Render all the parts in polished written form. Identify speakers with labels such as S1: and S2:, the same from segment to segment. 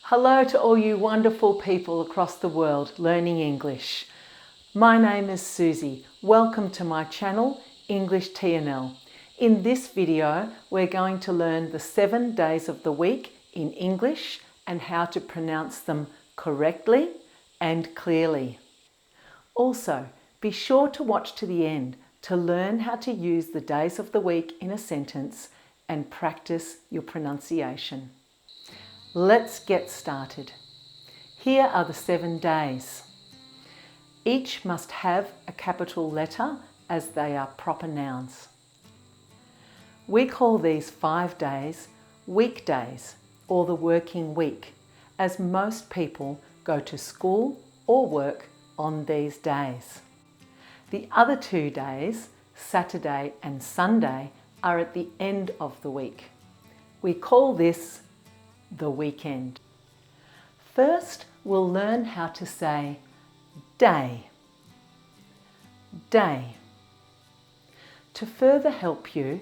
S1: Hello to all you wonderful people across the world learning English. My name is Susie. Welcome to my channel, English TNL. In this video, we're going to learn the 7 days of the week in English and how to pronounce them correctly and clearly. Also, be sure to watch to the end to learn how to use the days of the week in a sentence and practice your pronunciation. Let's get started. Here are the 7 days. Each must have a capital letter as they are proper nouns. We call these 5 days weekdays or the working week, as most people go to school or work on these days. The other 2 days, Saturday and Sunday, are at the end of the week. We call this the weekend. First, we'll learn how to say day. Day. To further help you,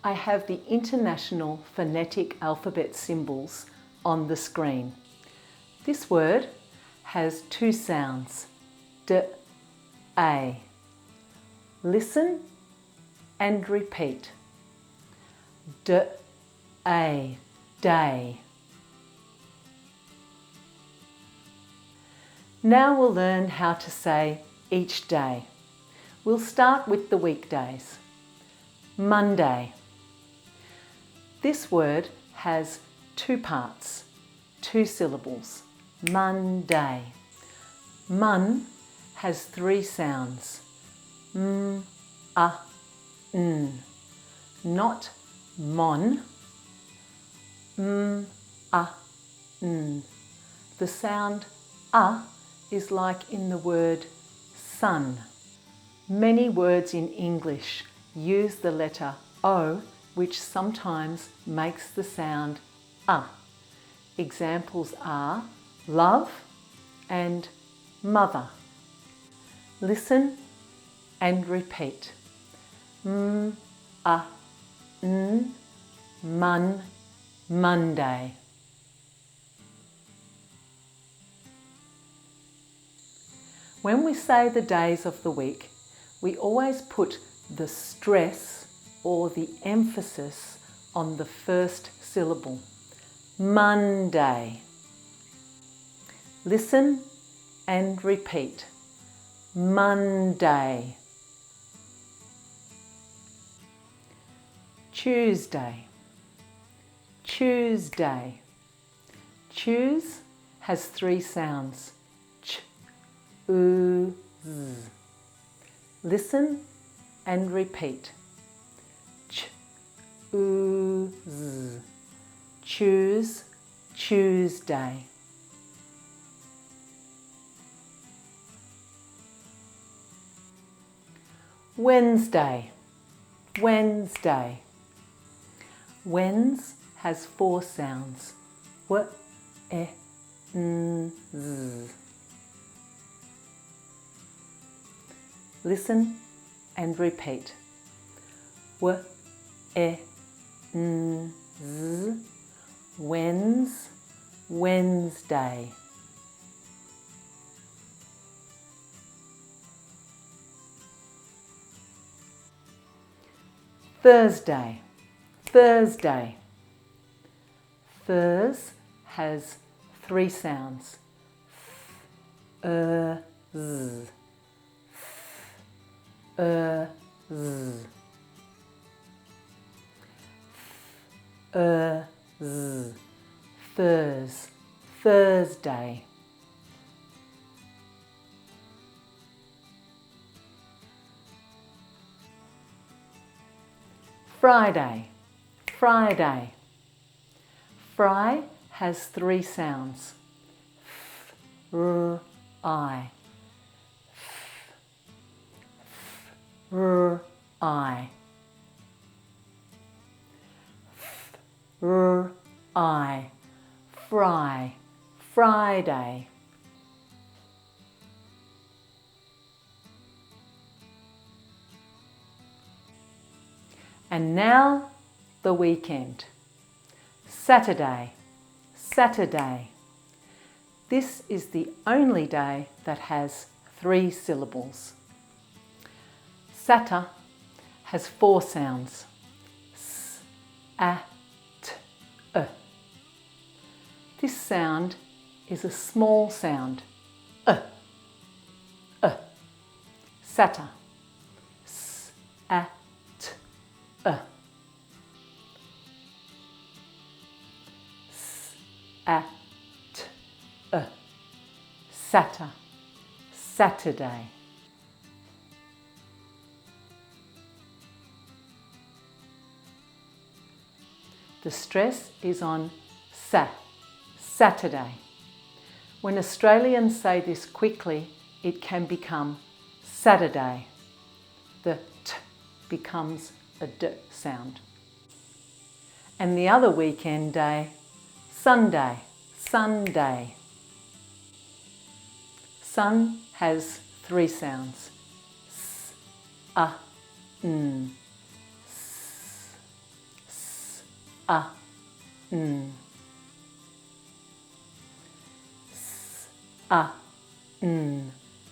S1: I have the international phonetic alphabet symbols on the screen. This word has 2 sounds, d, a. Listen and repeat. D, a, day. Now we'll learn how to say each day. We'll start with the weekdays. Monday. This word has 2 parts, 2 syllables. Monday. Mun has 3 sounds. M, a, n. Not mon. M, a, n. The sound a is like in the word sun. Many words in English use the letter O, which sometimes makes the sound a. Examples are love and mother. Listen and repeat. M, a, n, mun, Monday. When we say the days of the week, we always put the stress or the emphasis on the first syllable. Monday. Listen and repeat. Monday. Tuesday. Tuesday. Choose has 3 sounds. Ch, u, z. Listen and repeat. Ch, u, z. Choose, Tuesday. Wednesday. Wednesday. Wens has 4 sounds. W, e, n, z. Listen and repeat. W, e, n, z. Wens, Wednesday. Thursday. Thursday. Thurs has 3 sounds. F, z. F, z. F, z. Thurs, Thursday. Friday. Friday. Fry has 3 sounds. F, r, I. F, r, I. F, r, I. Fry. Friday. And now the weekend. Saturday, Saturday. This is the only day that has 3 syllables. Satur has 4 sounds. S, A, T, E. This sound is a small sound. Satur. S, A, T, E. S, A, T, E. Satur. Saturday. The stress is on sa, Saturday. When Australians say this quickly, it can become Saturday. The t becomes a d sound. And the other weekend day, Sunday, Sunday. Sun has 3 sounds. S, A, N. S, S, A, N. S, A, N.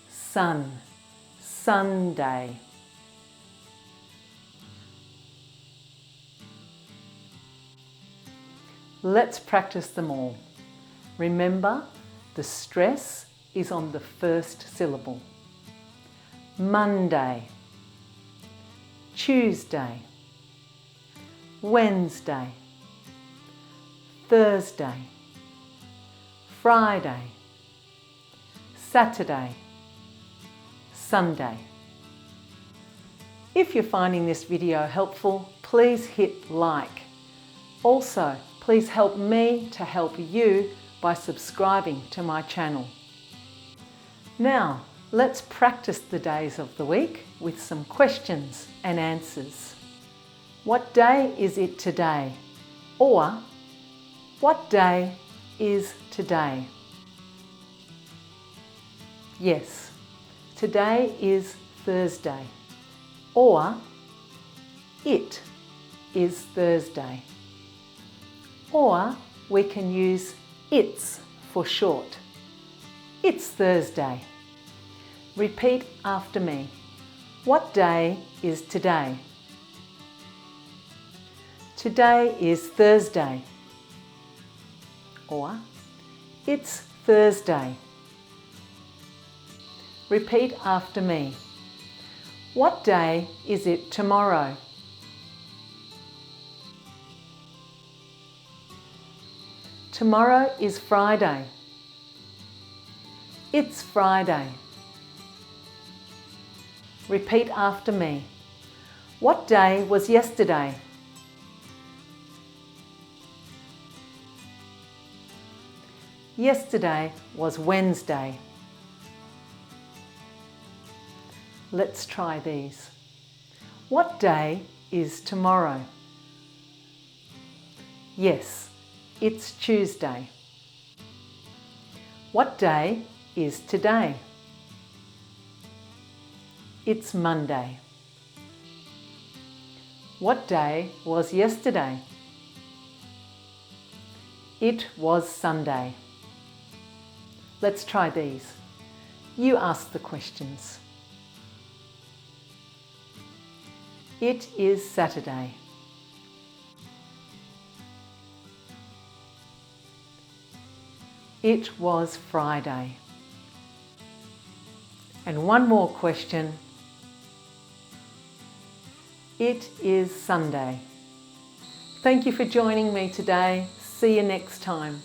S1: Sun, Sunday. Let's practice them all. Remember, the stress is on the first syllable. Monday, Tuesday, Wednesday, Thursday, Friday, Saturday, Sunday. If you're finding this video helpful, please hit like. Also, please help me to help you by subscribing to my channel. Now, let's practice the days of the week with some questions and answers. What day is it today? Or, what day is today? Yes, today is Thursday. Or, it is Thursday. Or, we can use it's for short. It's Thursday. Repeat after me. What day is today? Today is Thursday. Or, it's Thursday. Repeat after me. What day is it tomorrow? Tomorrow is Friday. It's Friday. Repeat after me. What day was yesterday? Yesterday was Wednesday. Let's try these. What day is tomorrow? Yes, it's Tuesday. What day is today? It's Monday. What day was yesterday? It was Sunday. Let's try these. You ask the questions. It is Saturday. It was Friday. And one more question. It is Sunday. Thank you for joining me today. See you next time.